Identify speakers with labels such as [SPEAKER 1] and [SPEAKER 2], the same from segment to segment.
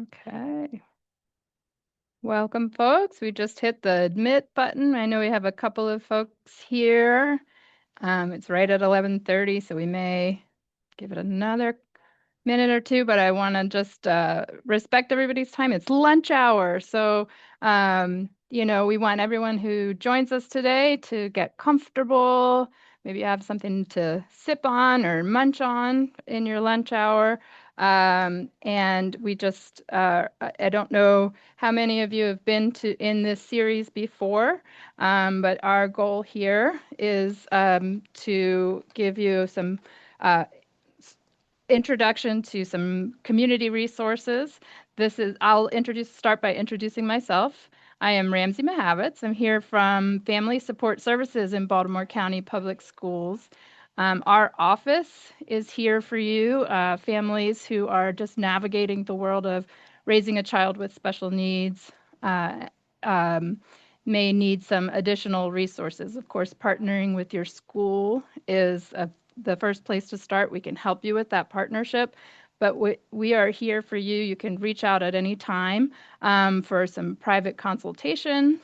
[SPEAKER 1] Okay. Welcome, folks. We just hit the admit button. I know we have a couple of folks here. It's right at 11:30, so we may give it another minute or two, but I want to just respect everybody's time. It's lunch hour, so we want everyone who joins us today to get comfortable. Maybe you have something to sip on or munch on in your lunch hour. And we just, I don't know how many of you have been to in this series before, but our goal here is to give you some uh, introduction to some community resources. I'll start by introducing myself. I am Ramsey Mahavitz. I'm here from Family Support Services in Baltimore County Public Schools. Our office is here for you, families who are just navigating the world of raising a child with special needs, uh, um, may need some additional resources. Of course, partnering with your school is the first place to start. We can help you with that partnership, but we are here for you. You can reach out at any time for some private consultation.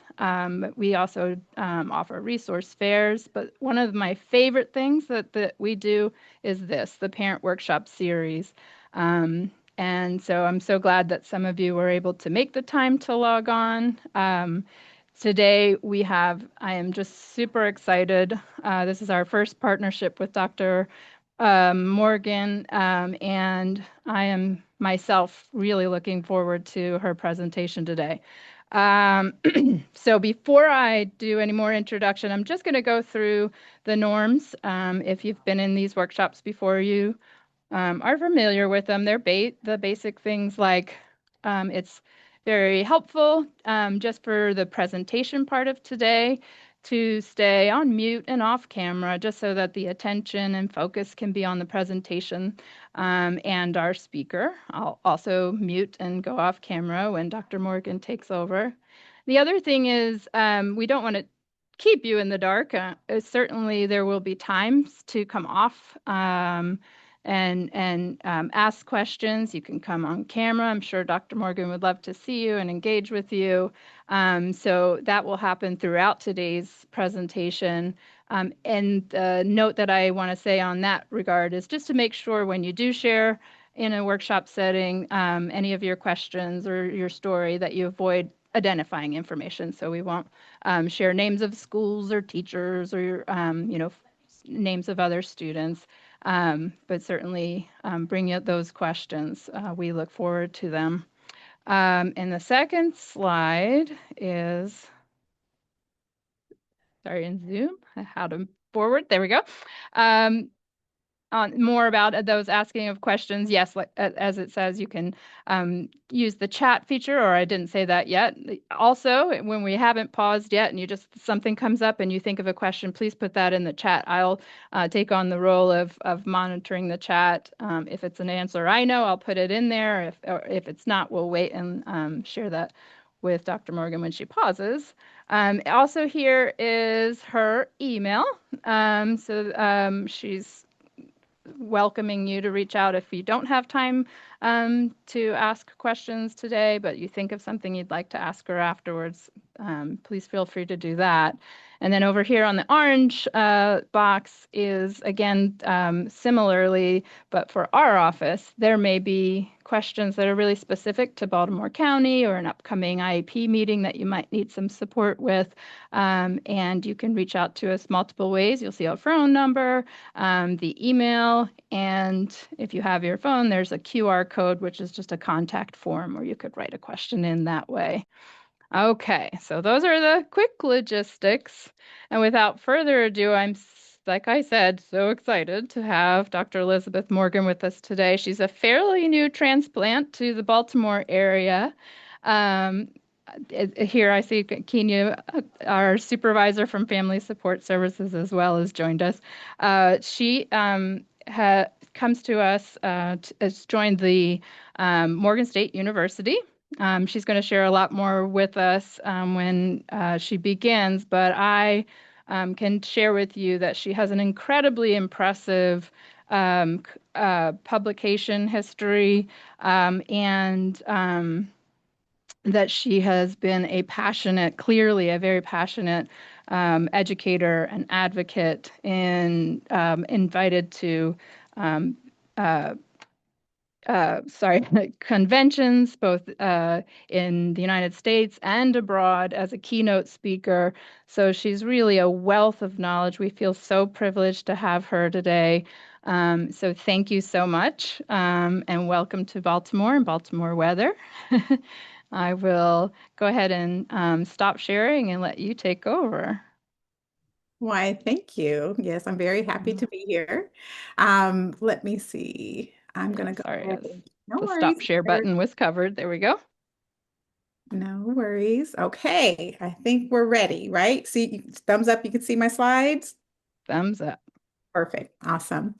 [SPEAKER 1] We also offer resource fairs, but one of my favorite things that we do is the Parent Workshop series. And so I'm so glad that some of you were able to make the time to log on. Today I am just super excited. This is our first partnership with Dr. Morgan, and I am myself really looking forward to her presentation today. Um, so before I do any more introduction, I'm just going to go through the norms. If you've been in these workshops before, you are familiar with them. They're the basic things like it's very helpful just for the presentation part of today to stay on mute and off camera just so that the attention and focus can be on the presentation and our speaker. I'll also mute and go off camera when Dr. Morgan takes over. The other thing is we don't want to keep you in the dark. Certainly there will be times to come off and ask questions. You can come on camera. I'm sure Dr. Morgan would love to see you and engage with you. So that will happen throughout today's presentation. And the note that I want to say on that regard is just to make sure when you do share in a workshop setting any of your questions or your story that you avoid identifying information. So we won't share names of schools or teachers or names of other students. But certainly bring out those questions. We look forward to them. And the second slide is, sorry, in Zoom, how to forward. There we go. On more about those asking of questions, yes, as it says, you can use the chat feature, or I didn't say that yet. Also, when we haven't paused yet and something comes up and you think of a question, please put that in the chat. I'll take on the role of monitoring the chat. If it's an answer I know, I'll put it in there. If it's not, we'll wait and share that with Dr. Morgan when she pauses. Also here is her email. She's welcoming you to reach out if you don't have time to ask questions today, but you think of something you'd like to ask her afterwards, please feel free to do that. And then over here on the orange box is, again, similarly, but for our office, there may be questions that are really specific to Baltimore County or an upcoming IEP meeting that you might need some support with. And you can reach out to us multiple ways. You'll see our phone number, the email, and if you have your phone, there's a QR code, which is just a contact form where you could write a question in that way. Okay, so those are the quick logistics. And without further ado, like I said, so excited to have Dr. Elizabeth Morgan with us today. She's a fairly new transplant to the Baltimore area. Here I see Kenya, our supervisor from Family Support Services, as well, has joined us. She comes to us, has joined the Morgan State University. She's going to share a lot more with us when she begins, but I can share with you that she has an incredibly impressive publication history, and that she has been clearly a very passionate educator and advocate, and invited to um, uh, sorry, conventions, both in the United States and abroad, as a keynote speaker. So she's really a wealth of knowledge. We feel so privileged to have her today. So thank you so much, and welcome to Baltimore and Baltimore weather. I will go ahead and stop sharing and let you take over.
[SPEAKER 2] Why, thank you. Yes, I'm very happy to be here. Let me see. I'm
[SPEAKER 1] Yeah,
[SPEAKER 2] gonna go
[SPEAKER 1] sorry,
[SPEAKER 2] ahead
[SPEAKER 1] as
[SPEAKER 2] and no
[SPEAKER 1] the stop
[SPEAKER 2] worries.
[SPEAKER 1] share button was covered. There we go.
[SPEAKER 2] No worries. Okay, I think we're ready, right? See, thumbs up, you can see my slides.
[SPEAKER 1] Thumbs up.
[SPEAKER 2] Perfect. Awesome.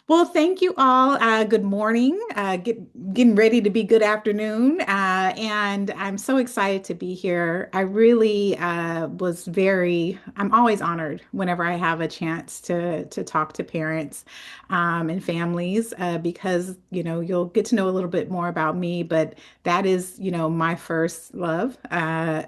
[SPEAKER 2] Well, thank you all. Good morning. Getting ready to be good afternoon. And I'm so excited to be here. I really I'm always honored whenever I have a chance to talk to parents and families because, you'll get to know a little bit more about me, but that is, my first love. I'm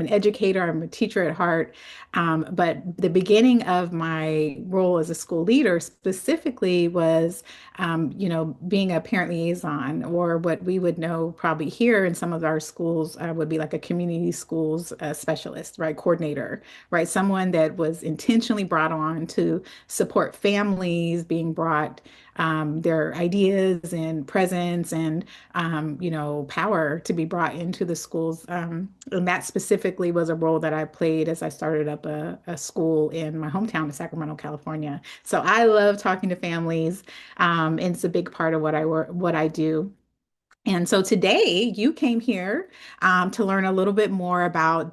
[SPEAKER 2] an educator, I'm a teacher at heart. But the beginning of my role as a school leader specifically was, being a parent liaison, or what we would know probably here in some of our schools would be like a community schools specialist, right? Coordinator, right? Someone that was intentionally brought on to support families being brought their ideas and presence and power to be brought into the schools. And that specifically was a role that I played as I started up a school in my hometown of Sacramento, California. So I love talking to families, and it's a big part of what I do. And so today you came here to learn a little bit more about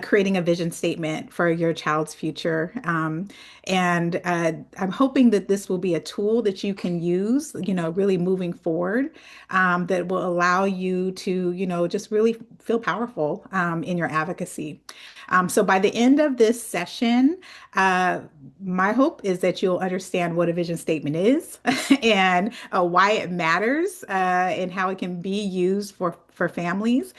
[SPEAKER 2] creating a vision statement for your child's future. And I'm hoping that this will be a tool that you can use, really moving forward, that will allow you to, just really feel powerful in your advocacy. So by the end of this session, uh, my hope is that you'll understand what a vision statement is and why it matters and how it can be used for families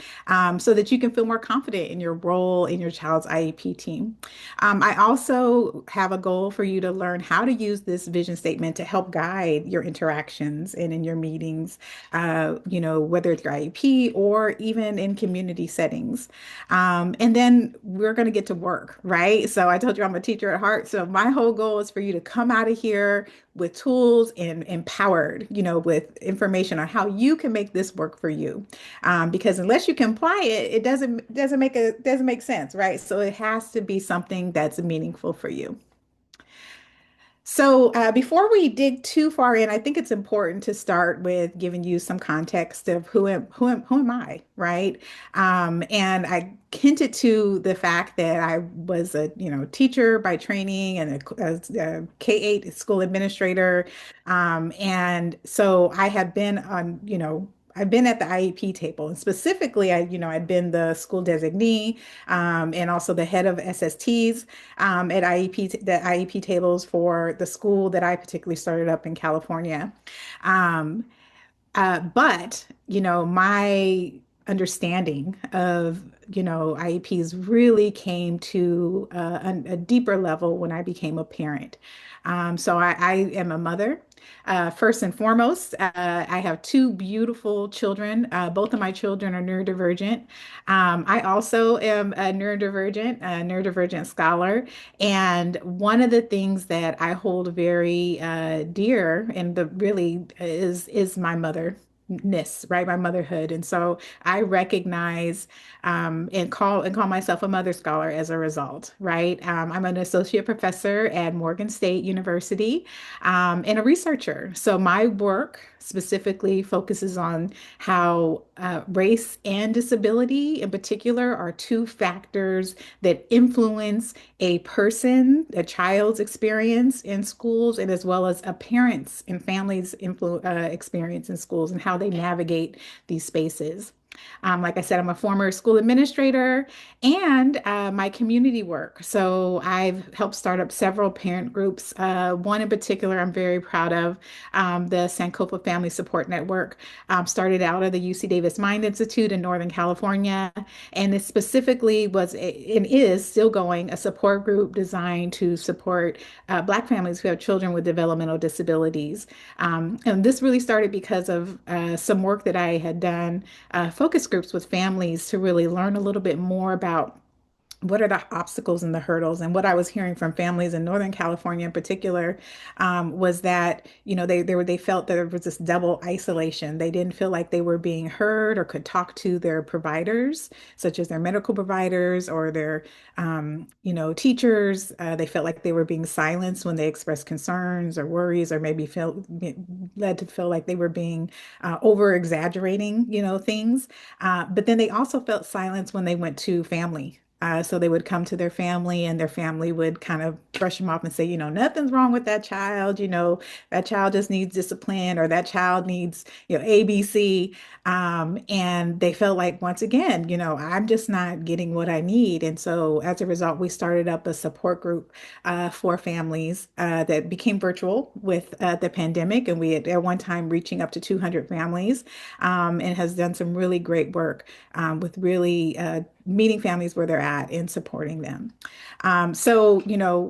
[SPEAKER 2] so that you can feel more confident in your role in your child's IEP team. I also have a goal for you to learn how to use this vision statement to help guide your interactions and in your meetings, whether it's your IEP or even in community settings. And then we're going to get to work, right? So I told you I'm a teacher at heart. So my whole goal is for you to come out of here with tools and empowered, with information on how you can make this work for you. Because unless you can apply it, it doesn't make sense, right? So it has to be something that's meaningful for you. So, before we dig too far in, I think it's important to start with giving you some context of who am I, right? And I hinted to the fact that I was a, teacher by training and a K-8 school administrator. And so I had been on, I've been at the IEP table, and specifically, I'd been the school designee, and also the head of SSTs at the IEP tables for the school that I particularly started up in California. Um, but, my understanding of, IEPs really came to a deeper level when I became a parent. So I am a mother. First and foremost, I have two beautiful children. Both of my children are neurodivergent. I also am a neurodivergent scholar. And one of the things that I hold very dear and the really is my motherness, right? My motherhood. And so I recognize and call myself a mother scholar as a result, right? I'm an associate professor at Morgan State University, and a researcher. So my work specifically focuses on how race and disability in particular are two factors that influence a child's experience in schools, and as well as a parent's and family's experience in schools and how they navigate these spaces. Like I said, I'm a former school administrator and my community work. So I've helped start up several parent groups. One in particular I'm very proud of, the Sankofa Family Support Network, started out at the UC Davis Mind Institute in Northern California. And it specifically was and is still going a support group designed to support Black families who have children with developmental disabilities. And this really started because of some work that I had done, focus groups with families to really learn a little bit more about what are the obstacles and the hurdles. And what I was hearing from families in Northern California in particular, was that, they felt that there was this double isolation. They didn't feel like they were being heard or could talk to their providers, such as their medical providers or their, teachers. They felt like they were being silenced when they expressed concerns or worries, or maybe felt led to feel like they were being over exaggerating, things. But then they also felt silenced when they went to family. So they would come to their family and their family would kind of brush them off and say, nothing's wrong with that child. That child just needs discipline, or that child needs, ABC. And they felt like, once again, I'm just not getting what I need. And so as a result, we started up a support group for families that became virtual with the pandemic. And we had at one time reaching up to 200 families, and has done some really great work with really meeting families where they're at and supporting them. So,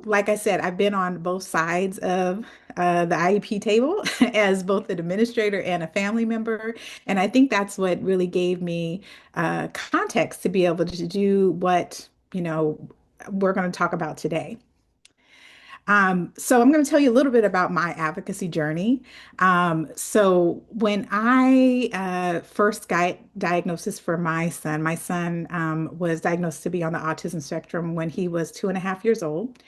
[SPEAKER 2] like I said, I've been on both sides of the IEP table as both an administrator and a family member. And I think that's what really gave me context to be able to do what, we're going to talk about today. So I'm going to tell you a little bit about my advocacy journey. So when I first got diagnosis for my son was diagnosed to be on the autism spectrum when he was 2.5 years old.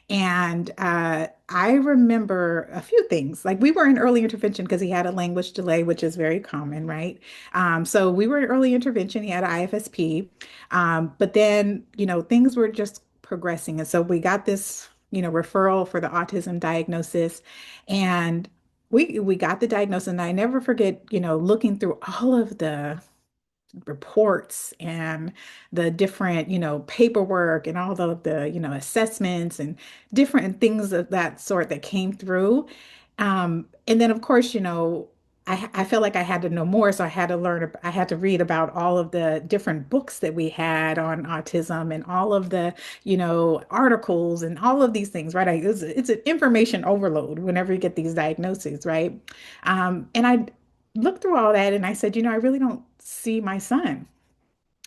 [SPEAKER 2] And I remember a few things. Like, we were in early intervention because he had a language delay, which is very common, right? So we were in early intervention. He had IFSP. But then, things were just progressing. And so we got this, referral for the autism diagnosis. And we got the diagnosis. And I never forget, looking through all of the reports and the different, paperwork and all the, assessments and different things of that sort that came through. And then, of course, I felt like I had to know more. So I had to read about all of the different books that we had on autism and all of the, articles and all of these things, right? It's an information overload whenever you get these diagnoses, right? And I looked through all that and I said, I really don't see my son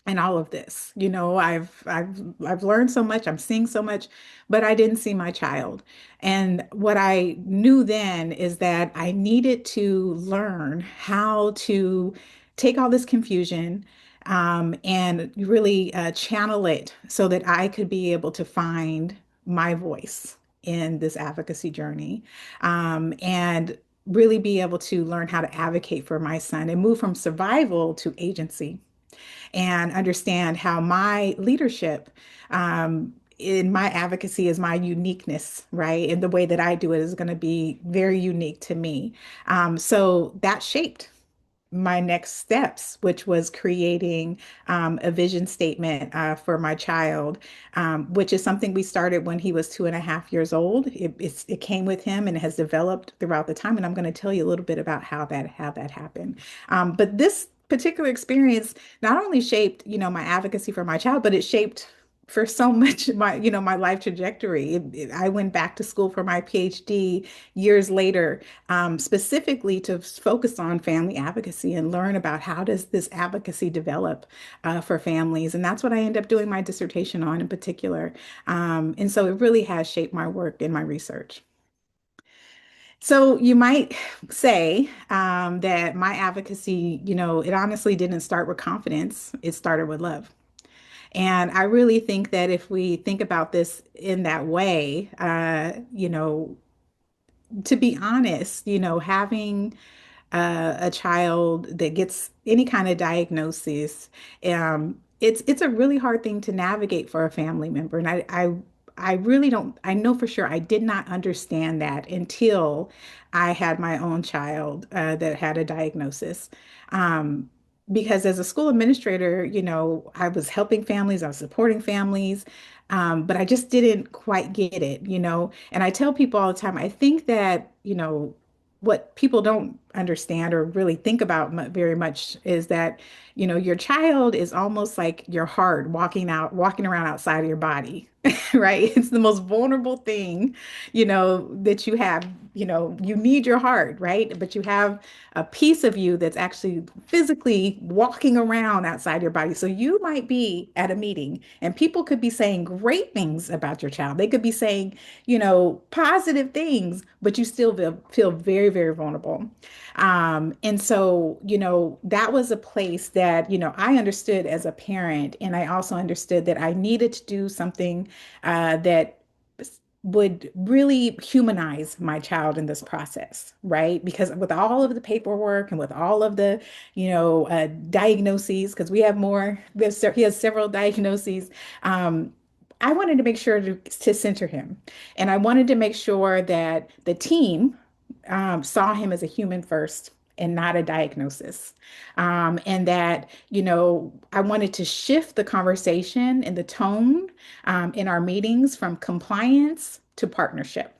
[SPEAKER 2] in all of this. I've learned so much, I'm seeing so much, but I didn't see my child. And what I knew then is that I needed to learn how to take all this confusion, and really channel it so that I could be able to find my voice in this advocacy journey, and really be able to learn how to advocate for my son and move from survival to agency, and understand how my leadership, in my advocacy, is my uniqueness, right? And the way that I do it is going to be very unique to me. So that shaped my next steps, which was creating a vision statement for my child, which is something we started when he was 2.5 years old. It came with him and it has developed throughout the time. And I'm going to tell you a little bit about how that happened. But this particular experience not only shaped, my advocacy for my child, but it shaped for so much my, my life trajectory. I went back to school for my PhD years later, specifically to focus on family advocacy and learn about how does this advocacy develop for families. And that's what I ended up doing my dissertation on in particular. And so it really has shaped my work and my research. So you might say that my advocacy, it honestly didn't start with confidence. It started with love. And I really think that if we think about this in that way, to be honest, having a child that gets any kind of diagnosis, it's a really hard thing to navigate for a family member. And I really don't, I know for sure I did not understand that until I had my own child that had a diagnosis. Um, because as a school administrator, I was helping families, I was supporting families, but I just didn't quite get it. And I tell people all the time, I think that, what people don't understand or really think about very much is that, your child is almost like your heart walking around outside of your body, right? It's the most vulnerable thing, that you have. You need your heart, right? But you have a piece of you that's actually physically walking around outside your body. So you might be at a meeting and people could be saying great things about your child. They could be saying, positive things, but you still feel very, very vulnerable. And so, that was a place that, I understood as a parent. And I also understood that I needed to do something that would really humanize my child in this process, right? Because with all of the paperwork and with all of the, diagnoses, because we have more, he has several diagnoses. Um, I wanted to make sure to center him. And I wanted to make sure that the team saw him as a human first and not a diagnosis. And that, I wanted to shift the conversation and the tone in our meetings from compliance to partnership.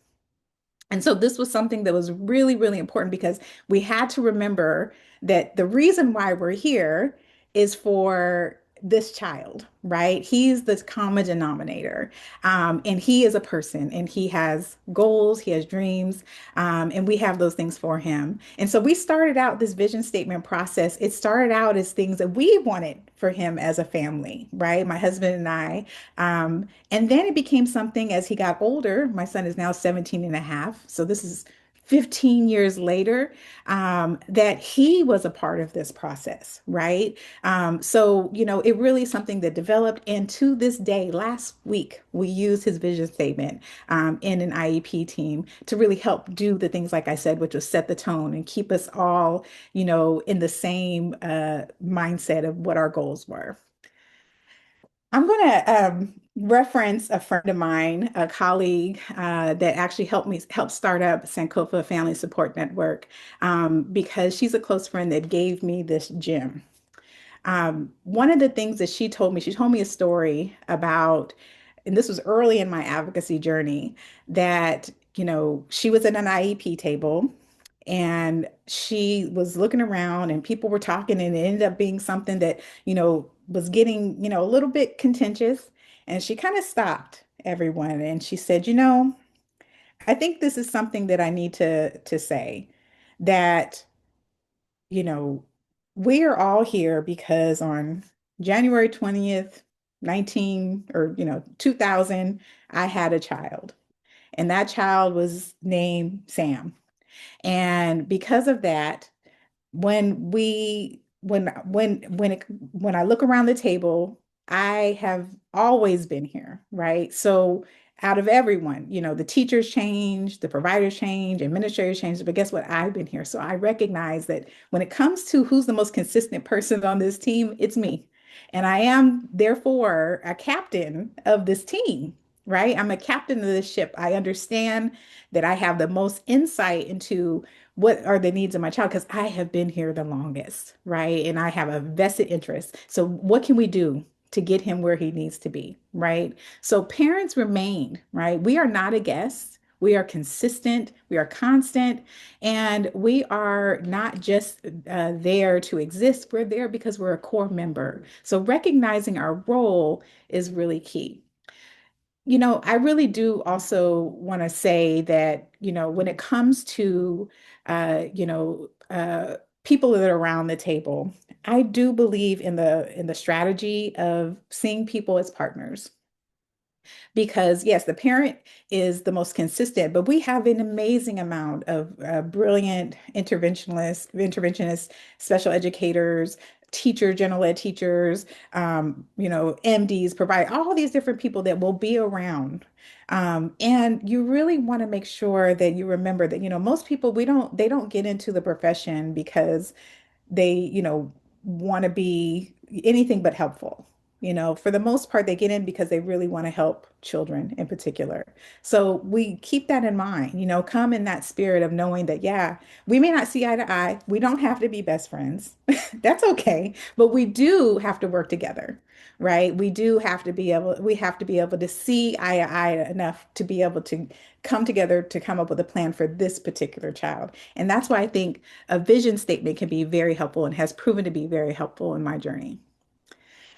[SPEAKER 2] And so this was something that was really, really important because we had to remember that the reason why we're here is for this child, right? He's the common denominator. And he is a person and he has goals, he has dreams, and we have those things for him. And so we started out this vision statement process. It started out as things that we wanted for him as a family, right? My husband and I. And then it became something as he got older. My son is now 17 and a half. So this is 15 years later, that he was a part of this process, right? So, it really is something that developed. And to this day, last week, we used his vision statement in an IEP team to really help do the things, like I said, which was set the tone and keep us all, in the same mindset of what our goals were. I'm going to reference a friend of mine, a colleague that actually help start up Sankofa Family Support Network, because she's a close friend that gave me this gem. One of the things that she told me a story about, and this was early in my advocacy journey, that, she was at an IEP table and she was looking around and people were talking and it ended up being something that, was getting, a little bit contentious. And she kind of stopped everyone and she said, I think this is something that I need to say that you know, we are all here because on January 20th, 2000, I had a child, and that child was named Sam. And because of that, when we when I look around the table, I have always been here, right? So out of everyone, the teachers change, the providers change, administrators change, but guess what? I've been here. So I recognize that when it comes to who's the most consistent person on this team, it's me. And I am therefore a captain of this team, right? I'm a captain of this ship. I understand that I have the most insight into what are the needs of my child because I have been here the longest, right? And I have a vested interest. So what can we do to get him where he needs to be, right? So parents remain, right? We are not a guest. We are consistent, we are constant, and we are not just there to exist. We're there because we're a core member. So recognizing our role is really key. I really do also want to say that, when it comes to, people that are around the table, I do believe in the strategy of seeing people as partners. Because yes, the parent is the most consistent, but we have an amazing amount of brilliant interventionists, special educators, teachers, general ed teachers, MDs, provide all these different people that will be around. And you really want to make sure that you remember that, most people, they don't get into the profession because they, want to be anything but helpful. For the most part, they get in because they really want to help children in particular. So we keep that in mind, come in that spirit of knowing that, yeah, we may not see eye to eye. We don't have to be best friends. That's okay. But we do have to work together, right? We have to be able to see eye to eye enough to be able to come together to come up with a plan for this particular child. And that's why I think a vision statement can be very helpful and has proven to be very helpful in my journey.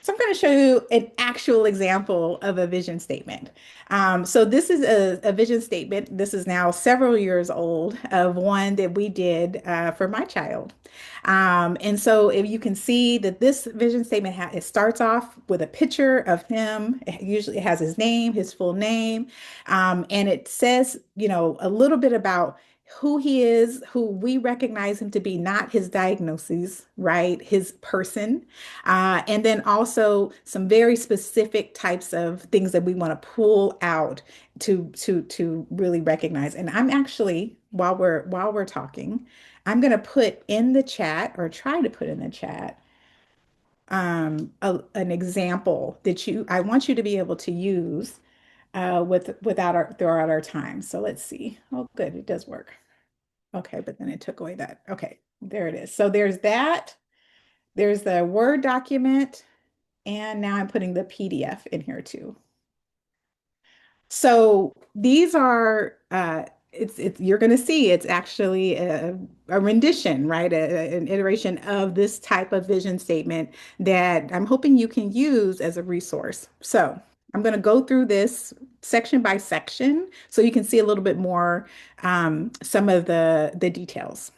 [SPEAKER 2] So I'm going to show you an actual example of a vision statement. So this is a vision statement. This is now several years old of one that we did for my child. And so if you can see that this vision statement, it starts off with a picture of him. It usually has his name, his full name. And it says, a little bit about who he is, who we recognize him to be, not his diagnoses, right? His person. And then also some very specific types of things that we want to pull out to really recognize. And I'm actually, while we're talking, I'm going to put in the chat or try to put in the chat an example that I want you to be able to use without throughout our time. So let's see. Oh, good, it does work. Okay, but then it took away that. Okay, there it is. So there's that. There's the Word document, and now I'm putting the PDF in here too. So these are it's you're going to see it's actually a rendition, right? An iteration of this type of vision statement that I'm hoping you can use as a resource. So I'm going to go through this section by section so you can see a little bit more some of the details.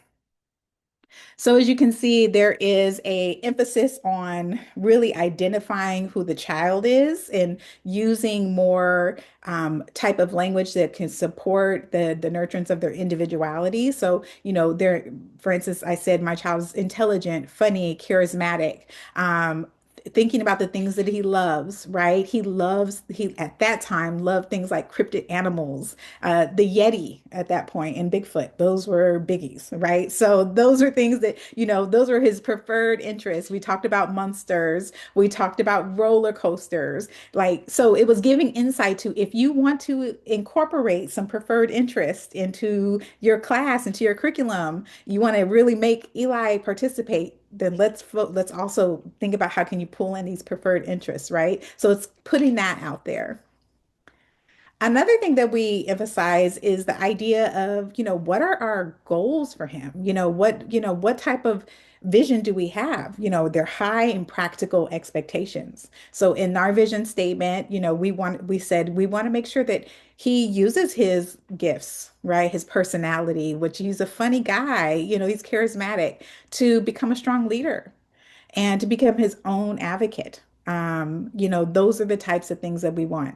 [SPEAKER 2] So as you can see, there is a emphasis on really identifying who the child is and using more type of language that can support the nurturance of their individuality. So, there, for instance, I said my child's intelligent, funny, charismatic. Thinking about the things that he loves, right? He at that time loved things like cryptid animals, the Yeti at that point, and Bigfoot. Those were biggies, right? So those are things that, those were his preferred interests. We talked about monsters, we talked about roller coasters. Like, so it was giving insight to if you want to incorporate some preferred interest into your class, into your curriculum, you want to really make Eli participate, then let's also think about how can you pull in these preferred interests, right? So it's putting that out there. Another thing that we emphasize is the idea of, what are our goals for him? What type of vision do we have? They're high and practical expectations. So in our vision statement, we said we want to make sure that he uses his gifts, right? His personality, which he's a funny guy, he's charismatic, to become a strong leader and to become his own advocate. Those are the types of things that we want.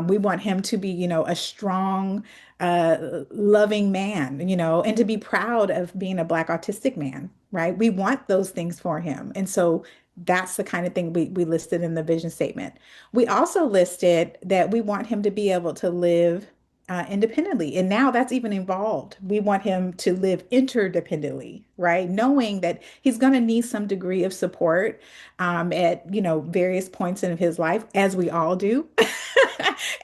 [SPEAKER 2] We want him to be, a strong, loving man, and to be proud of being a Black autistic man, right? We want those things for him. And so that's the kind of thing we listed in the vision statement. We also listed that we want him to be able to live independently. And now that's even involved. We want him to live interdependently, right? Knowing that he's going to need some degree of support at, various points in his life, as we all do.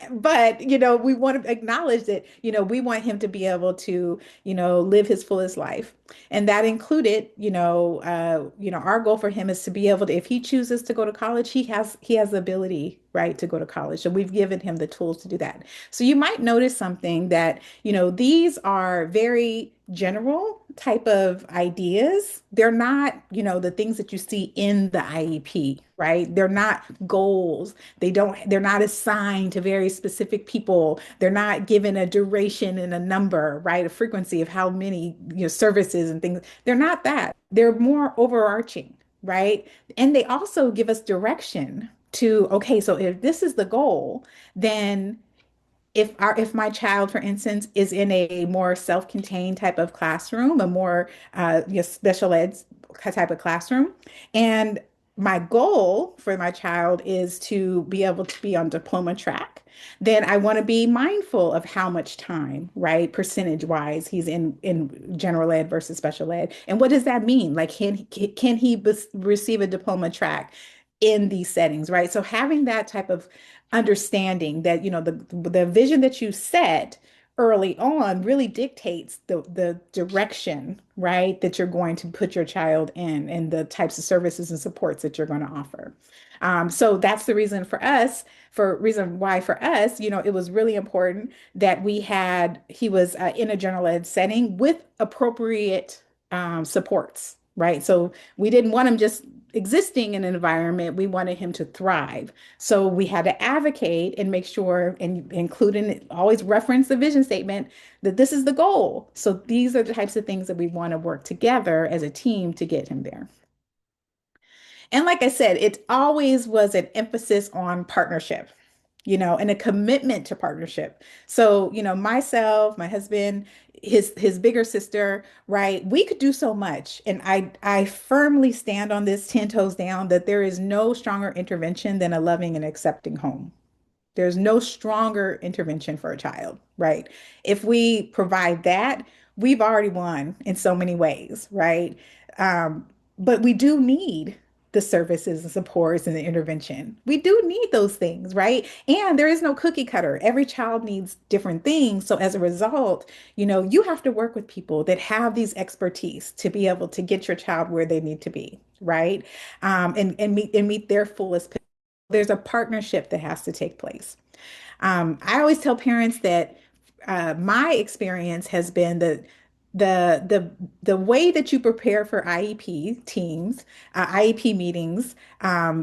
[SPEAKER 2] But, we want to acknowledge that, we want him to be able to, live his fullest life. And that included, our goal for him is to be able to, if he chooses to go to college, he has the ability, right, to go to college. So we've given him the tools to do that. So you might notice something that, these are very general type of ideas. They're not, the things that you see in the IEP, right? They're not goals. They're not assigned to very specific people. They're not given a duration and a number, right? A frequency of how many, services and things. They're not that. They're more overarching, right? And they also give us direction to, okay, so if this is the goal, then if my child, for instance, is in a more self-contained type of classroom, a more special ed type of classroom, and my goal for my child is to be able to be on diploma track, then I want to be mindful of how much time, right, percentage wise, he's in general ed versus special ed. And what does that mean? Like, can he receive a diploma track? in these settings, right? So having that type of understanding that, the vision that you set early on really dictates the direction, right, that you're going to put your child in and the types of services and supports that you're going to offer. So that's the reason for us, for reason why for us, it was really important that he was in a general ed setting with appropriate supports, right? So we didn't want him just existing in an environment, we wanted him to thrive. So we had to advocate and make sure and include in always reference the vision statement that this is the goal. So these are the types of things that we want to work together as a team to get him there. And like I said, it always was an emphasis on partnership, and a commitment to partnership. So, myself, my husband, his bigger sister, right? We could do so much. And I firmly stand on this 10 toes down that there is no stronger intervention than a loving and accepting home. There's no stronger intervention for a child, right? If we provide that, we've already won in so many ways, right? But we do need the services and supports and the intervention. We do need those things, right? And there is no cookie cutter. Every child needs different things. So as a result, you have to work with people that have these expertise to be able to get your child where they need to be, right? And meet their fullest potential. There's a partnership that has to take place. I always tell parents that my experience has been that the way that you prepare for IEP teams, IEP meetings,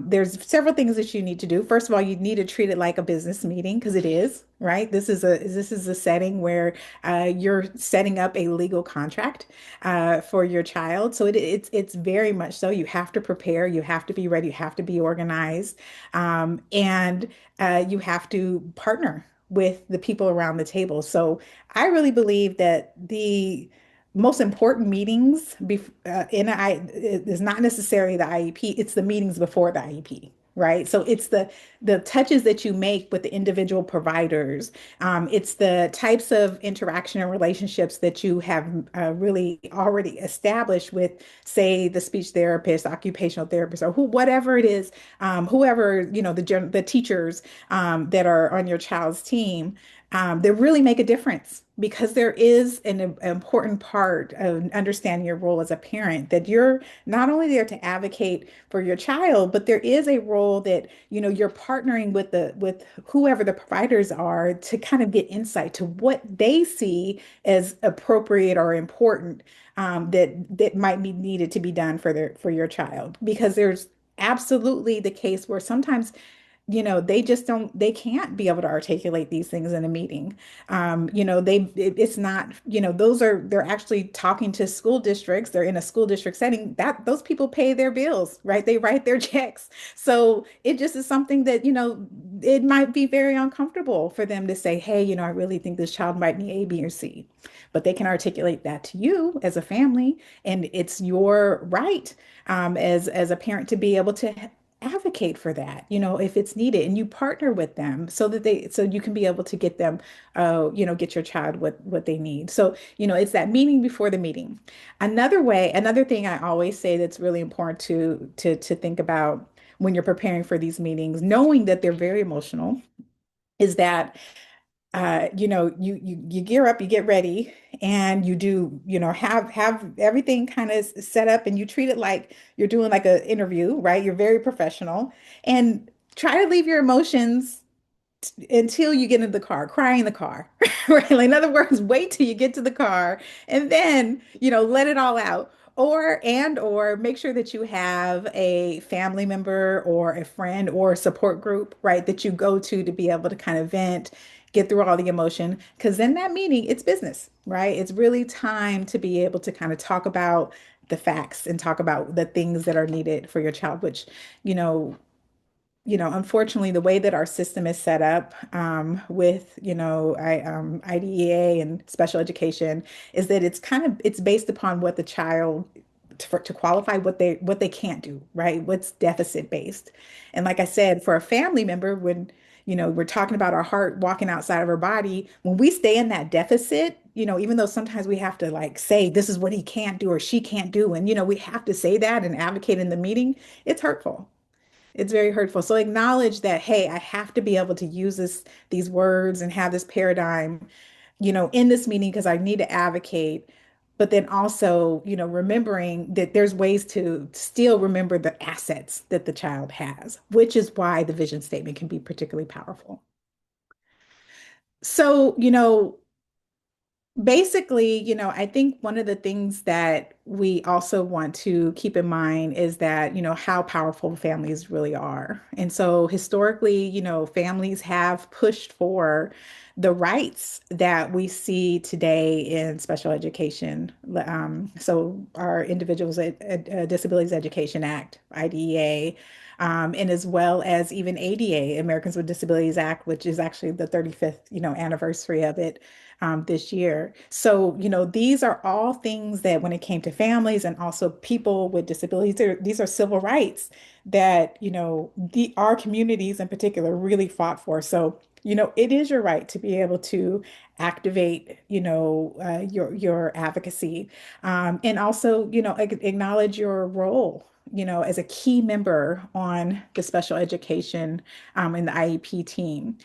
[SPEAKER 2] there's several things that you need to do. First of all, you need to treat it like a business meeting because it is, right? This is a setting where you're setting up a legal contract for your child. So it's very much so. You have to prepare, you have to be ready, you have to be organized, and you have to partner with the people around the table. So I really believe that the most important meetings is not necessarily the IEP, it's the meetings before the IEP. Right. So it's the touches that you make with the individual providers. It's the types of interaction and relationships that you have really already established with, say, the speech therapist, occupational therapist, or whatever it is, whoever, the teachers that are on your child's team, that really make a difference because there is an important part of understanding your role as a parent that you're not only there to advocate for your child, but there is a role that, you're partnering with whoever the providers are to kind of get insight to what they see as appropriate or important, that might be needed to be done for your child. Because there's absolutely the case where sometimes they can't be able to articulate these things in a meeting. It's not, they're actually talking to school districts. They're in a school district setting that those people pay their bills, right? They write their checks. So it just is something that, it might be very uncomfortable for them to say, hey, I really think this child might need A, B, or C, but they can articulate that to you as a family. And it's your right, as a parent to be able to advocate for that, if it's needed, and you partner with them so you can be able to get them, get your child what they need. So, it's that meeting before the meeting. Another thing I always say that's really important to think about when you're preparing for these meetings, knowing that they're very emotional, is that you gear up, you get ready, and you do, have everything kind of set up, and you treat it like you're doing like an interview, right? You're very professional, and try to leave your emotions until you get into the car, cry in the car, right? Like, in other words, wait till you get to the car and then, let it all out. Or make sure that you have a family member or a friend or a support group, right, that you go to be able to kind of vent, get through all the emotion. Because in that meeting, it's business, right? It's really time to be able to kind of talk about the facts and talk about the things that are needed for your child, which, you know, unfortunately, the way that our system is set up, with, IDEA and special education, is that it's based upon what the child, to qualify what they can't do, right? What's deficit based. And like I said, for a family member, when, we're talking about our heart walking outside of our body, when we stay in that deficit, even though sometimes we have to like say, this is what he can't do or she can't do, and, we have to say that and advocate in the meeting, it's hurtful. It's very hurtful. So acknowledge that, hey, I have to be able to use these words and have this paradigm, in this meeting because I need to advocate. But then also, remembering that there's ways to still remember the assets that the child has, which is why the vision statement can be particularly powerful. So, basically, I think one of the things that we also want to keep in mind is that, how powerful families really are. And so historically, families have pushed for the rights that we see today in special education. So our Disabilities Education Act, IDEA, and as well as even ADA, Americans with Disabilities Act, which is actually the 35th, anniversary of it this year. So, these are all things that when it came to families and also people with disabilities, these are civil rights that, our communities in particular really fought for. So, it is your right to be able to activate, your advocacy, and also, acknowledge your role, as a key member on the special education, and the IEP team.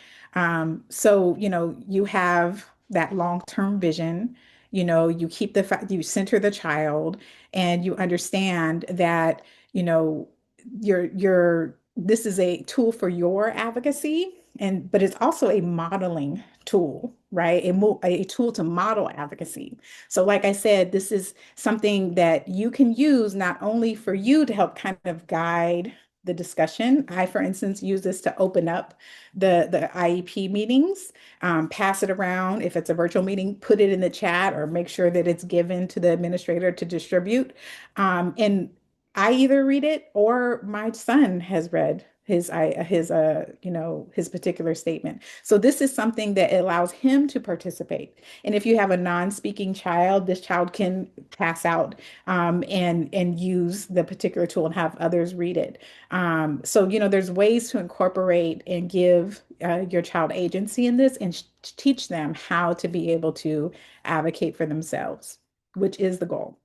[SPEAKER 2] So, you have that long-term vision, you keep the fact, you center the child, and you understand that, you know, this is a tool for your advocacy, but it's also a modeling tool, right? A tool to model advocacy. So, like I said, this is something that you can use not only for you to help kind of guide the discussion. I, for instance, use this to open up the IEP meetings, pass it around. If it's a virtual meeting, put it in the chat or make sure that it's given to the administrator to distribute. And I either read it or my son has read his particular statement. So this is something that allows him to participate. And if you have a non-speaking child, this child can pass out, and use the particular tool and have others read it. So, there's ways to incorporate and give your child agency in this and teach them how to be able to advocate for themselves, which is the goal.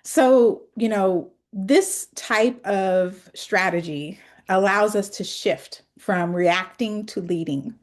[SPEAKER 2] So, this type of strategy allows us to shift from reacting to leading.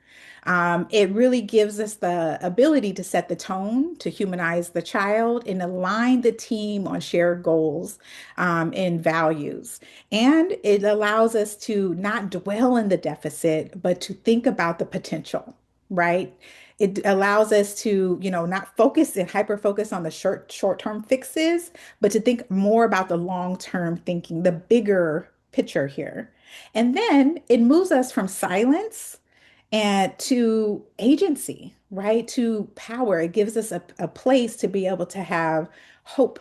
[SPEAKER 2] It really gives us the ability to set the tone, to humanize the child, and align the team on shared goals, and values. And it allows us to not dwell in the deficit, but to think about the potential, right? It allows us to, not focus and hyper focus on the short-term fixes, but to think more about the long-term thinking, the bigger picture here. And then it moves us from silence and to agency, right? To power. It gives us a place to be able to have hope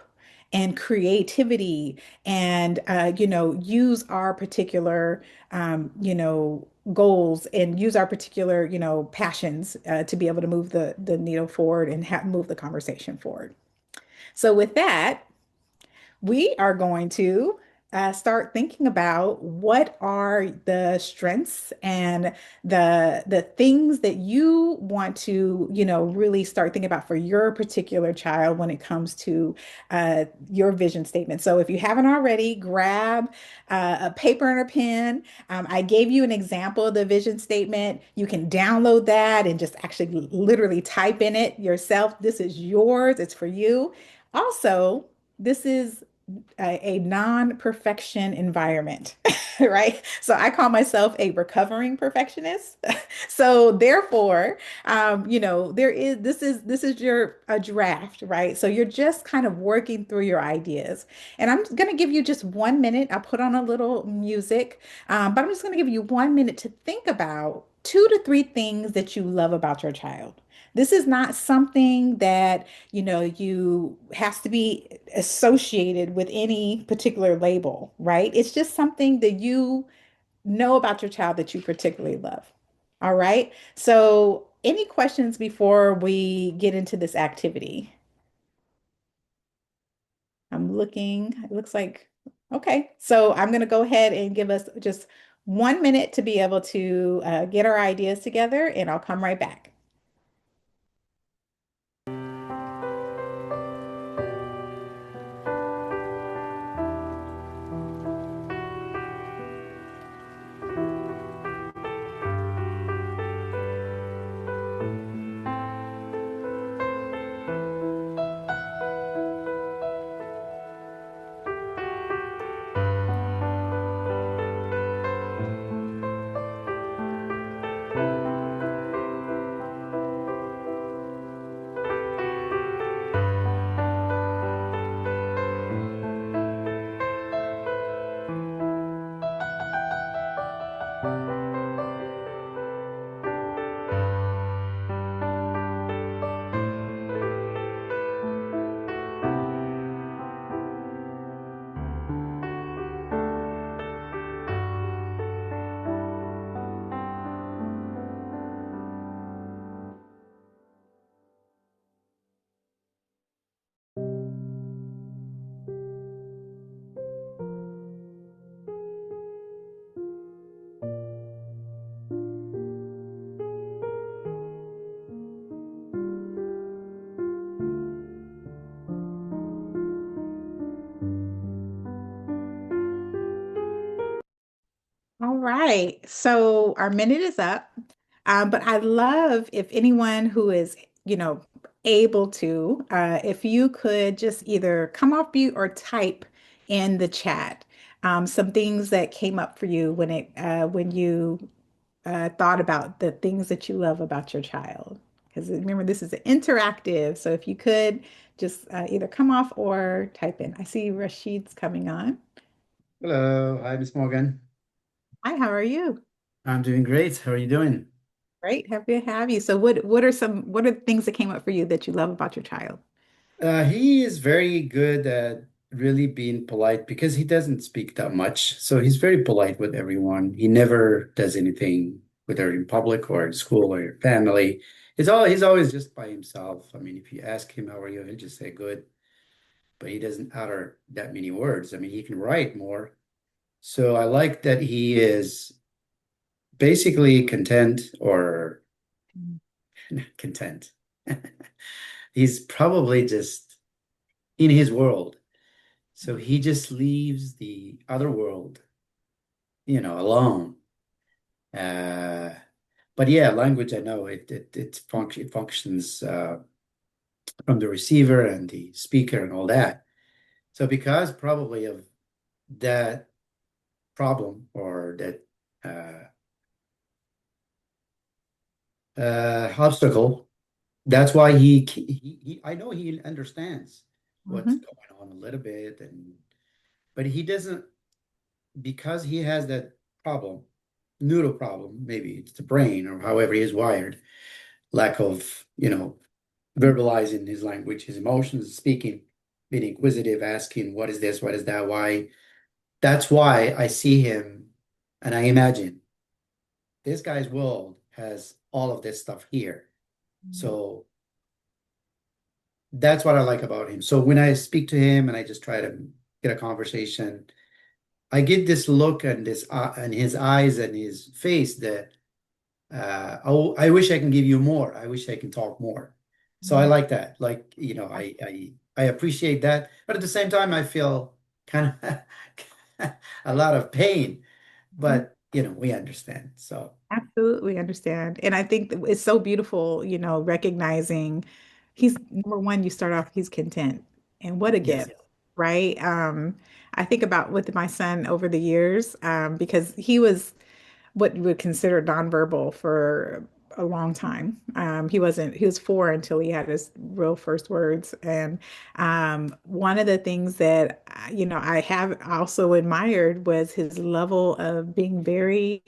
[SPEAKER 2] and creativity and, use our particular, goals and use our particular, passions, to be able to move the needle forward and move the conversation forward. So with that, we are going to start thinking about what are the strengths and the things that you want to, really start thinking about for your particular child when it comes to your vision statement. So if you haven't already, grab a paper and a pen. I gave you an example of the vision statement. You can download that and just actually literally type in it yourself. This is yours. It's for you. Also, this is a non-perfection environment, right? So I call myself a recovering perfectionist. So therefore, this is your a draft, right? So you're just kind of working through your ideas. And I'm going to give you just 1 minute. I'll put on a little music, but I'm just going to give you 1 minute to think about 2 to 3 things that you love about your child. This is not something that, you has to be associated with any particular label, right? It's just something that you know about your child that you particularly love. All right. So, any questions before we get into this activity? I'm looking, it looks like, okay. So, I'm going to go ahead and give us just 1 minute to be able to get our ideas together, and I'll come right back. right. So our minute is up. But I love if anyone who is, you know, able to, if you could just either come off mute or type in the chat some things that came up for you when you thought about the things that you love about your child. Because remember, this is interactive. So if you could just either come off or type in. I see Rashid's coming on.
[SPEAKER 3] Hello, hi, Miss Morgan.
[SPEAKER 2] Hi, how are you?
[SPEAKER 3] I'm doing great. How are you doing?
[SPEAKER 2] Great, happy to have you. So what are the things that came up for you that you love about your child?
[SPEAKER 3] He is very good at really being polite because he doesn't speak that much. So he's very polite with everyone. He never does anything, whether in public or in school or family. He's always just by himself. I mean, if you ask him how are you, he'll just say good, but he doesn't utter that many words. I mean, he can write more. So I like that he is basically content or content. He's probably just in his world. So he just leaves the other world, alone. Uh, but yeah, language, I know it functions from the receiver and the speaker and all that. So because probably of that problem or that obstacle, that's why I know he understands what's
[SPEAKER 2] Mhm.
[SPEAKER 3] going on a little bit, but he doesn't, because he has that problem, noodle problem, maybe it's the brain or however he is wired, lack of, verbalizing his language, his emotions, speaking, being inquisitive, asking, what is this? What is that? Why? That's why I see him and I imagine this guy's world has all of this stuff here. So that's what I like about him. So when I speak to him and I just try to get a conversation, I get this look and this and his eyes and his face that oh, I wish I can give you more. I wish I can talk more. So I
[SPEAKER 2] Mhm.
[SPEAKER 3] like that. Like, I appreciate that, but at the same time, I feel kind of a lot of pain.
[SPEAKER 2] Mhm.
[SPEAKER 3] But we understand. So
[SPEAKER 2] Absolutely understand. And I think that it's so beautiful, recognizing he's number one, you start off, he's content. And what a
[SPEAKER 3] yes,
[SPEAKER 2] gift, right? I think about with my son over the years, because he was what you would consider nonverbal for a long time. He was four until he had his real first words. And one of the things that, I have also admired was his level of being very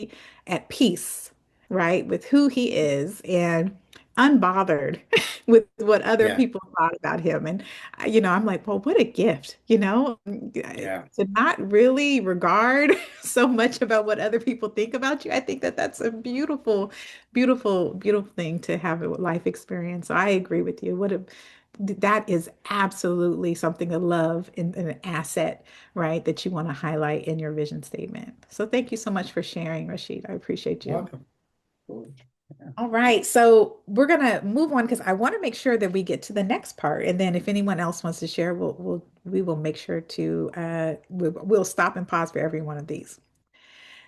[SPEAKER 2] at peace, right, with who he is and unbothered with what other
[SPEAKER 3] yeah,
[SPEAKER 2] people thought about him. And, I'm like, well, what a gift,
[SPEAKER 3] yeah,
[SPEAKER 2] to not really regard so much about what other people think about you. I think that that's a beautiful, beautiful, beautiful thing to have a life experience. So I agree with you. That is absolutely something to love and an asset, right, that you want to highlight in your vision statement. So thank you so much for sharing, Rashid. I appreciate you.
[SPEAKER 3] welcome. Cool. Yeah.
[SPEAKER 2] All right, so we're gonna move on because I want to make sure that we get to the next part, and then if anyone else wants to share, we will make sure to we'll stop and pause for every one of these.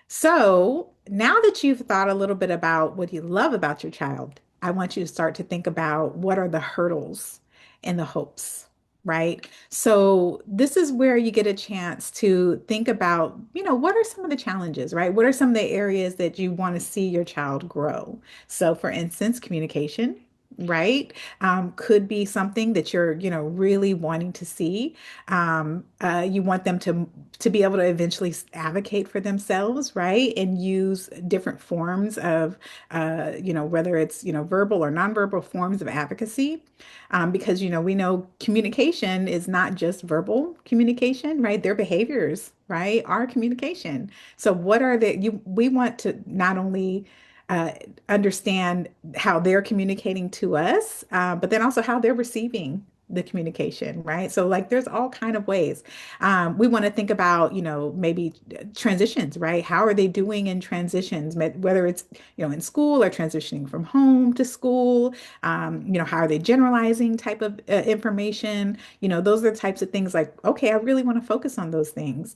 [SPEAKER 2] So now that you've thought a little bit about what you love about your child, I want you to start to think about what are the hurdles and the hopes, right? So this is where you get a chance to think about, what are some of the challenges, right? What are some of the areas that you want to see your child grow? So for instance, communication. Right? Could be something that you're, really wanting to see. You want them to be able to eventually advocate for themselves, right? And use different forms of, whether it's, verbal or nonverbal forms of advocacy. Because, we know communication is not just verbal communication, right? Their behaviors, right, are communication. So what are we want to not only uh, understand how they're communicating to us, but then also how they're receiving. the communication, right? So like there's all kind of ways. We want to think about, maybe transitions, right? How are they doing in transitions, whether it's, in school or transitioning from home to school, how are they generalizing type of information? Those are the types of things like, okay, I really want to focus on those things.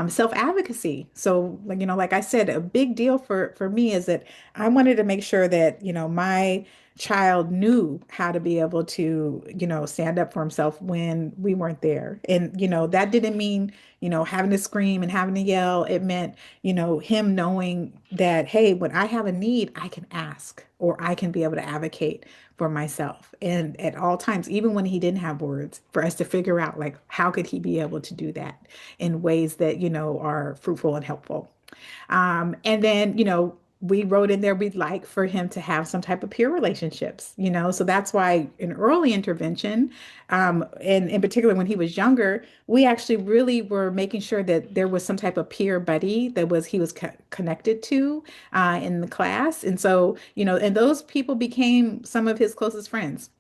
[SPEAKER 2] Self-advocacy. So like, like I said, a big deal for me is that I wanted to make sure that, my child knew how to be able to, stand up for himself when we weren't there. And, that didn't mean, having to scream and having to yell. It meant, him knowing that, hey, when I have a need, I can ask or I can be able to advocate for myself. And at all times, even when he didn't have words, for us to figure out like how could he be able to do that in ways that, are fruitful and helpful. And then, we wrote in there we'd like for him to have some type of peer relationships, so that's why in early intervention, and in particular when he was younger, we actually really were making sure that there was some type of peer buddy that was he was connected to in the class. And so, and those people became some of his closest friends,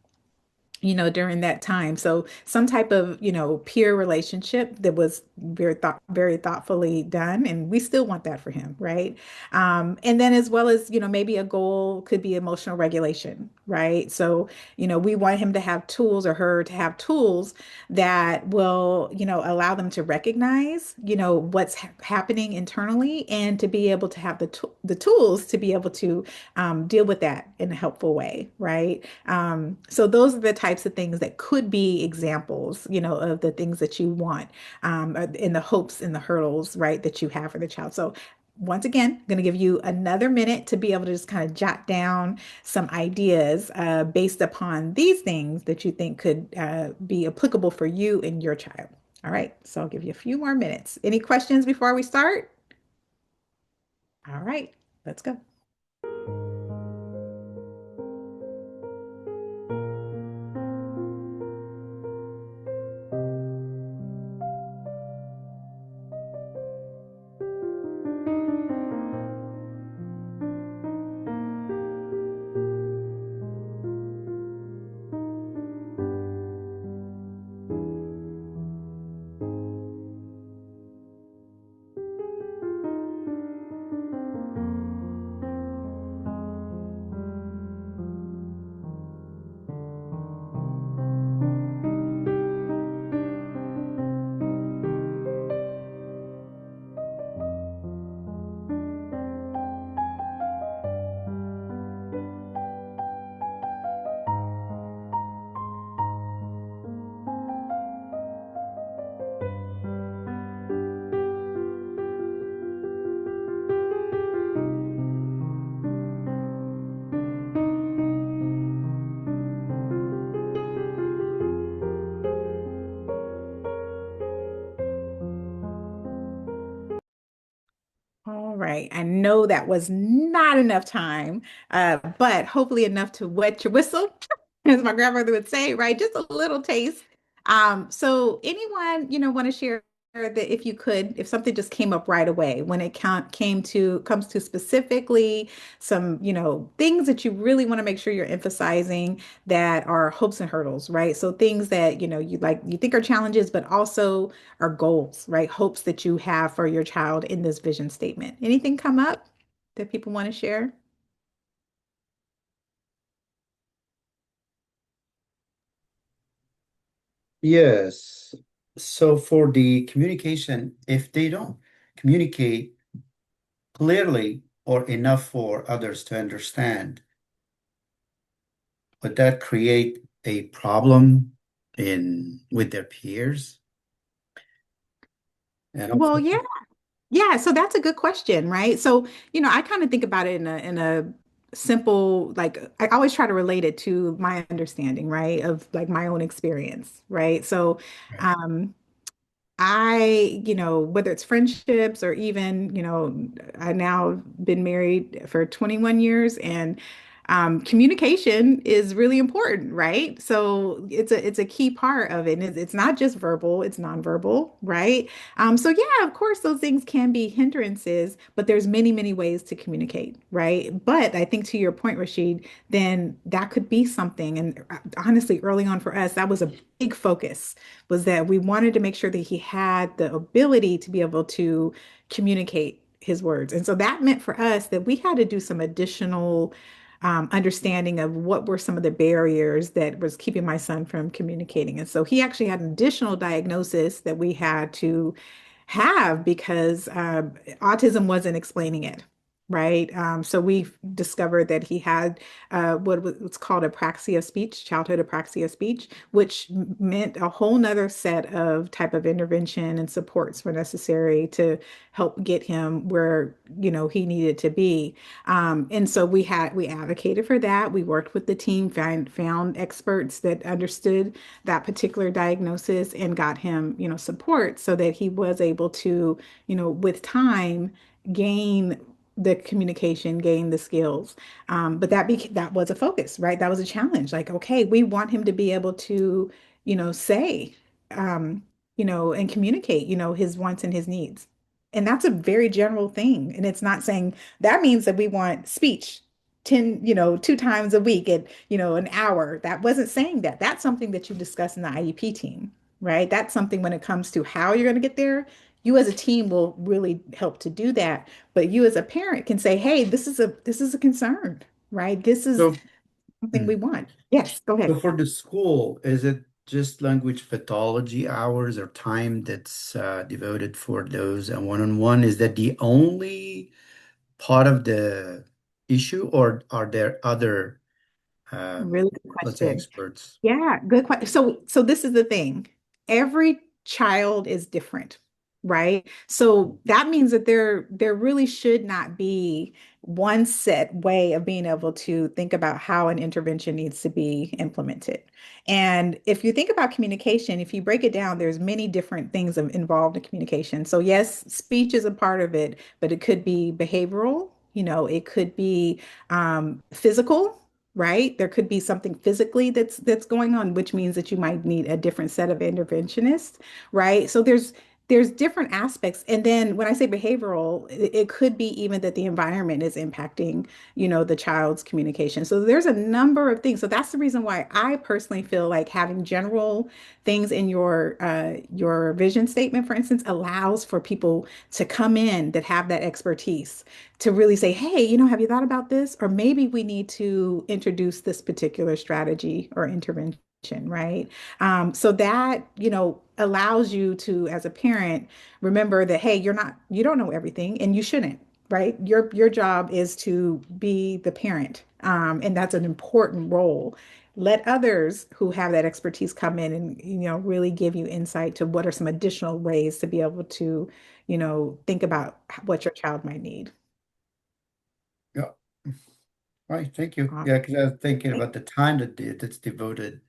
[SPEAKER 2] during that time. So some type of, peer relationship that was very thoughtfully done. And we still want that for him, right? And then as well as, maybe a goal could be emotional regulation, right? So, we want him to have tools or her to have tools that will, allow them to recognize, what's happening internally and to be able to have the tools to be able to deal with that in a helpful way, right? So those are the types of things that could be examples, of the things that you want, in the hopes and the hurdles, right, that you have for the child. So once again, I'm going to give you another minute to be able to just kind of jot down some ideas based upon these things that you think could be applicable for you and your child. All right, so I'll give you a few more minutes. Any questions before we start? All right, let's go. All right. I know that was not enough time, but hopefully enough to wet your whistle, as my grandmother would say, right? Just a little taste. So anyone, want to share that if you could, if something just came up right away when it comes to specifically some, things that you really want to make sure you're emphasizing that are hopes and hurdles, right? So things that, you think are challenges, but also are goals, right? Hopes that you have for your child in this vision statement. Anything come up that people want to share?
[SPEAKER 3] Yes. So for the communication, if they don't communicate clearly or enough for others to understand, would that create a problem in with their peers? And
[SPEAKER 2] Well,
[SPEAKER 3] also,
[SPEAKER 2] yeah. Yeah, so that's a good question, right? So, I kind of think about it in a simple, like I always try to relate it to my understanding, right, of like my own experience, right? So,
[SPEAKER 3] right.
[SPEAKER 2] um, whether it's friendships or even, I now been married for 21 years and communication is really important, right? So it's a key part of it. And it's not just verbal, it's nonverbal, right? So yeah, of course, those things can be hindrances, but there's many, many ways to communicate, right? But I think to your point, Rashid, then that could be something. And honestly, early on for us, that was a big focus, was that we wanted to make sure that he had the ability to be able to communicate his words. And so that meant for us that we had to do some additional understanding of what were some of the barriers that was keeping my son from communicating. And so he actually had an additional diagnosis that we had to have because autism wasn't explaining it. Right. So we discovered that he had what's called apraxia of speech, childhood apraxia of speech, which meant a whole nother set of type of intervention and supports were necessary to help get him where, he needed to be. And so we advocated for that. We worked with the team, found experts that understood that particular diagnosis and got him, support so that he was able to, with time, gain the communication, gain the skills. But that was a focus, right? That was a challenge. Like, okay, we want him to be able to, say, um, and communicate, his wants and his needs. And that's a very general thing. And it's not saying that means that we want speech 10, 2 times a week at, an hour. That wasn't saying that. That's something that you discuss in the IEP team, right? That's something when it comes to how you're going to get there, you as a team will really help to do that. But you as a parent can say, hey, this is a concern, right? This is
[SPEAKER 3] So,
[SPEAKER 2] something we
[SPEAKER 3] mm.
[SPEAKER 2] want. Yes, go
[SPEAKER 3] So
[SPEAKER 2] ahead.
[SPEAKER 3] for the school, is it just language pathology hours or time that's devoted for those and one-on-one? Is that the only part of the issue, or are there other,
[SPEAKER 2] Really good
[SPEAKER 3] let's say,
[SPEAKER 2] question.
[SPEAKER 3] experts?
[SPEAKER 2] Yeah, good question. So this is the thing. Every child is different, right? So that means that there really should not be one set way of being able to think about how an intervention needs to be implemented. And if you think about communication, if you break it down, there's many different things involved in communication. So yes, speech is a part of it, but it could be behavioral, it could be physical, right? There could be something physically that's going on, which means that you might need a different set of interventionists, right? So there's different aspects. And then when I say behavioral, it could be even that the environment is impacting, the child's communication. So there's a number of things. So that's the reason why I personally feel like having general things in your vision statement, for instance, allows for people to come in that have that expertise to really say, hey, have you thought about this? Or maybe we need to introduce this particular strategy or intervention, right? So that, allows you to, as a parent, remember that, hey, you don't know everything and you shouldn't, right? Your job is to be the parent. And that's an important role. Let others who have that expertise come in and, really give you insight to what are some additional ways to be able to, think about what your child might need.
[SPEAKER 3] Yeah. Right. Thank you.
[SPEAKER 2] Uh,
[SPEAKER 3] Yeah, because I was thinking about the time that's devoted.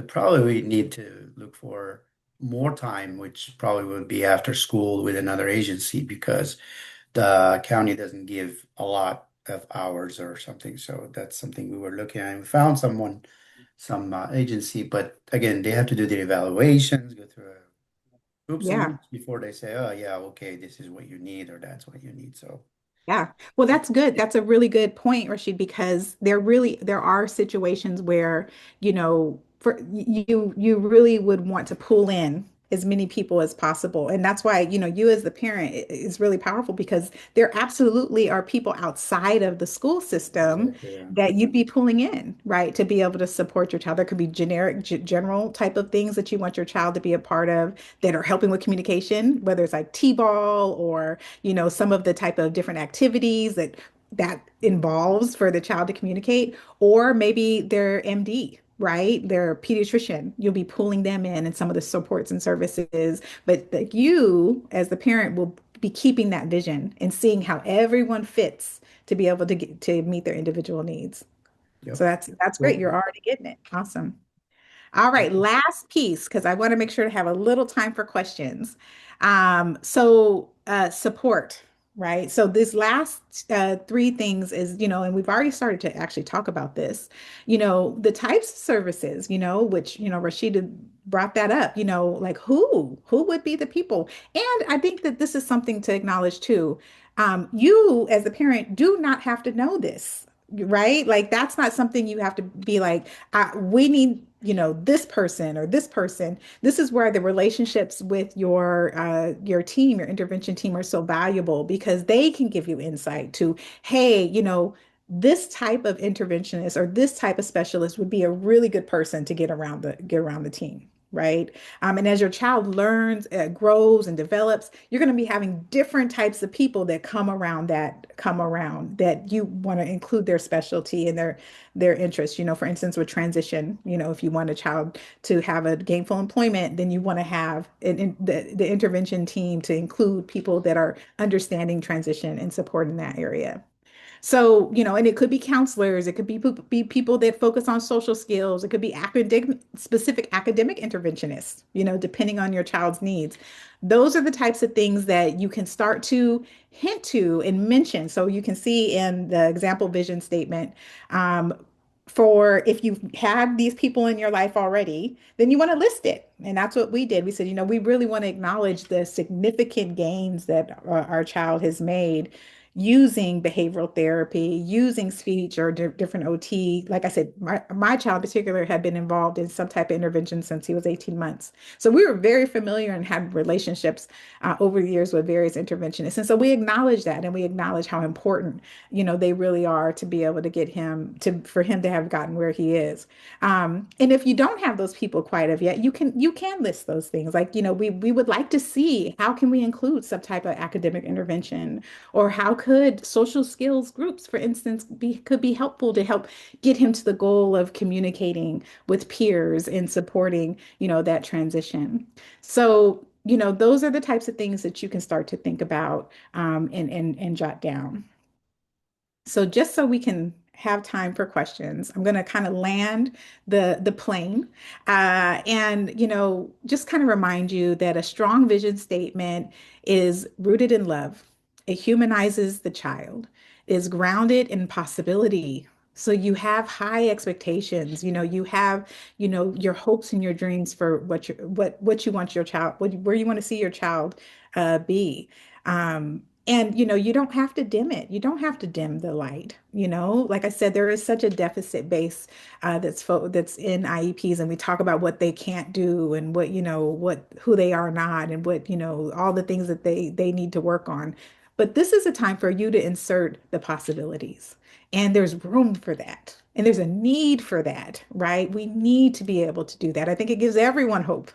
[SPEAKER 3] Probably we need to look for more time, which probably would be after school with another agency because the county doesn't give a lot of hours or something. So that's something we were looking at. We found some agency, but again, they have to do the evaluations, go through hoops and
[SPEAKER 2] Yeah.
[SPEAKER 3] loops before they say, oh yeah, okay, this is what you need or that's what you need. So
[SPEAKER 2] Yeah. Well, that's good. That's a really good point, Rashid, because there are situations where, for you really would want to pull in as many people as possible. And that's why, you as the parent is really powerful because there absolutely are people outside of the school system
[SPEAKER 3] exactly, yeah.
[SPEAKER 2] that you'd be pulling in, right, to be able to support your child. There could be general type of things that you want your child to be a part of that are helping with communication, whether it's like T-ball or some of the type of different activities that involves for the child to communicate, or maybe their MD, right? Their pediatrician. You'll be pulling them in and some of the supports and services, but that you as the parent will be keeping that vision and seeing how everyone fits to be able to get to meet their individual needs. So
[SPEAKER 3] Yep.
[SPEAKER 2] that's great.
[SPEAKER 3] So
[SPEAKER 2] You're already getting it. Awesome. All right, last piece, because I want to make sure to have a little time for questions. Support. right? So this last three things is, and we've already started to actually talk about this, the types of services, which, Rashida brought that up, like who would be the people? And I think that this is something to acknowledge too. You as a parent do not have to know this, right? Like that's not something you have to be like, we need, this person or this person. This is where the relationships with your team, your intervention team are so valuable because they can give you insight to, hey, this type of interventionist or this type of specialist would be a really good person to get around the team. Right. And as your child learns, grows, and develops, you're going to be having different types of people that come around that you want to include their specialty and their interests. For instance, with transition, if you want a child to have a gainful employment, then you want to have the intervention team to include people that are understanding transition and supporting that area. So, and it could be counselors, it could be people that focus on social skills, it could be specific academic interventionists, depending on your child's needs. Those are the types of things that you can start to hint to and mention. So you can see in the example vision statement, um, for if you've had these people in your life already, then you want to list it. And that's what we did. We said, we really want to acknowledge the significant gains that our child has made using behavioral therapy, using speech or different OT. Like I said, my child in particular had been involved in some type of intervention since he was 18 months. So we were very familiar and had relationships over the years with various interventionists. And so we acknowledge that and we acknowledge how important, they really are to be able to get him for him to have gotten where he is. And if you don't have those people quite of yet, you can list those things. Like, we would like to see how can we include some type of academic intervention or how could social skills groups, for instance, could be helpful to help get him to the goal of communicating with peers and supporting, that transition. So, those are the types of things that you can start to think about and jot down. So just so we can have time for questions, I'm going to kind of land the plane, and just kind of remind you that a strong vision statement is rooted in love. It humanizes the child, is grounded in possibility. So you have high expectations. You have your hopes and your dreams for what you want your child, where you want to see your child be. And you don't have to dim it. You don't have to dim the light. Like I said, there is such a deficit base that's in IEPs, and we talk about what they can't do and what who they are not, and what all the things that they need to work on. But this is a time for you to insert the possibilities, and there's room for that. And there's a need for that, right? We need to be able to do that. I think it gives everyone hope,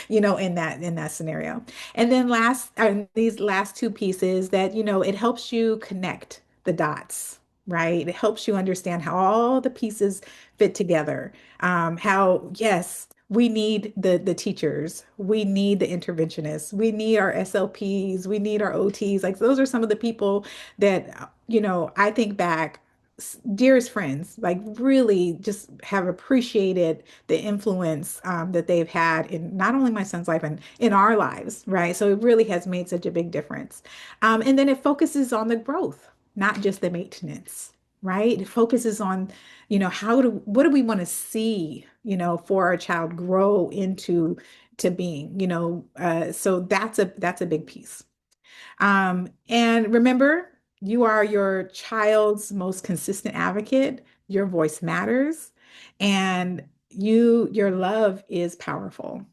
[SPEAKER 2] in that scenario. And then these last two pieces that, it helps you connect the dots, right? It helps you understand how all the pieces fit together. How, yes, we need the teachers, we need the interventionists, we need our SLPs, we need our OTs. Like those are some of the people that, I think back, dearest friends, like really just have appreciated the influence that they've had in not only my son's life and in our lives, right? So it really has made such a big difference. And then it focuses on the growth, not just the maintenance, right? It focuses on, what do we want to see, for our child grow into to being, so that's a big piece. And remember, you are your child's most consistent advocate. Your voice matters, and your love is powerful.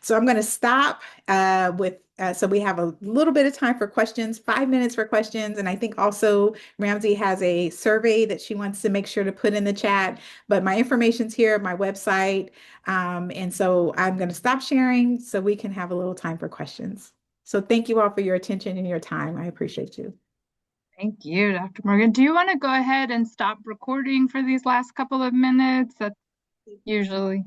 [SPEAKER 2] So I'm going to stop so we have a little bit of time for questions, 5 minutes for questions. And I think also Ramsey has a survey that she wants to make sure to put in the chat. But my information's here, my website. And so I'm going to stop sharing so we can have a little time for questions. So thank you all for your attention and your time. I appreciate you.
[SPEAKER 1] Thank you, Dr. Morgan. Do you want to go ahead and stop recording for these last couple of minutes? That's usually